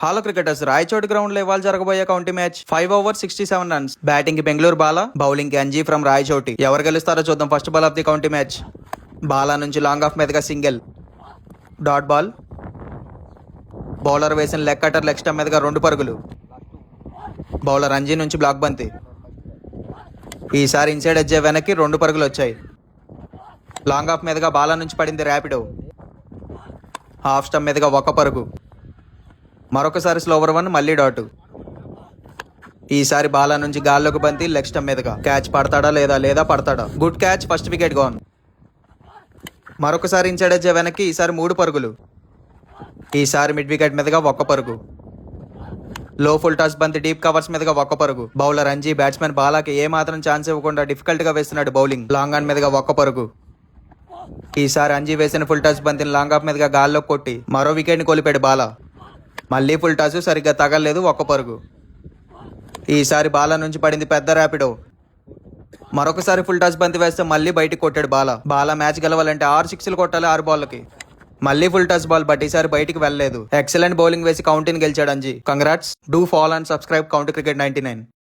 Hello cricketers, Rayachoti ground లో ఇవాళ జరగబోయే county match 5 overs 67 runs. Batting కి బెంగళూరు బాలా, బౌలింగ్ కి అంజీ ఫ్రమ్ రాయచోటి. ఎవరు గెలుస్తారో చూద్దాం. First ball of the county match. Bala నుంచి లాంగ్ ఆఫ్ మీదగా సింగిల్, డాట్ బాల్. బౌలర్ వేసిన లెగ్ కటర్ లెగ్ స్టంప్ మీదగా 2 పరుగులు. బౌలర్ అంజీ నుంచి బ్లాక్ బంతి. ఈసారి ఇన్సైడ్ ఎడ్జ్ వెనక్కి 2 పరుగులు వచ్చాయి. లాంగ్ ఆఫ్ మీదగా బాలా నుంచి పడింది ర్యాపిడో. హాఫ్ స్టంప్ మీదగా 1 పరుగు. మరొకసారి స్లోవర్ 1, మళ్ళీ డాటు. ఈసారి బాలా నుంచి గాల్లోకి బంతి లెగ్ స్టంప్ మీదగా. క్యాచ్ పడతాడా లేదా పడతాడా. Good catch, first wicket gone. మరొకసారి ఇన్సైడ్ ఎడ్జ్ వెనక్కి, ఈసారి 3 పరుగులు. ఈసారి మిడ్ వికెట్ మీదగా 1 పరుగు. లో ఫుల్ టాస్ బంతి డీప్ కవర్స్ మీదగా 1 పరుగు. బౌలర్ అంజీ బ్యాట్స్మెన్ బాలాకి ఏ మాత్రం ఛాన్స్ ఇవ్వకుండా డిఫికల్ట్ గా వేస్తున్నాడు బౌలింగ్. లాంగ్ ఆన్ మీదగా 1 పరుగు. ఈసారి అంజీ వేసిన ఫుల్ టాస్ బంతిని లాంగ్ ఆఫ్ మీదగా గాల్లో కొట్టి మరో వికెట్ ని కోల్పోయాడు బాలా. మళ్ళీ ఫుల్ టాస్, సరిగ్గా తగలలేదు, 1 పరుగు. ఈసారి బాలా నుంచి పడింది పెద్ద ర్యాపిడో. మరొకసారి ఫుల్ టాస్ బంతి వేస్తే మళ్ళీ బయటికి కొట్టాడు బాలా. బాలా మ్యాచ్ గెలవాలంటే 6 సిక్స్లు కొట్టాలి 6 బాల్కి. మళ్ళీ ఫుల్ టాస్ బాల్, బట్ ఈసారి బయటికి వెళ్ళలేదు. ఎక్సలెంట్ బౌలింగ్ వేసి కౌంటీని గెలిచాడు Anji. Congrats. Do follow and subscribe county cricket 99.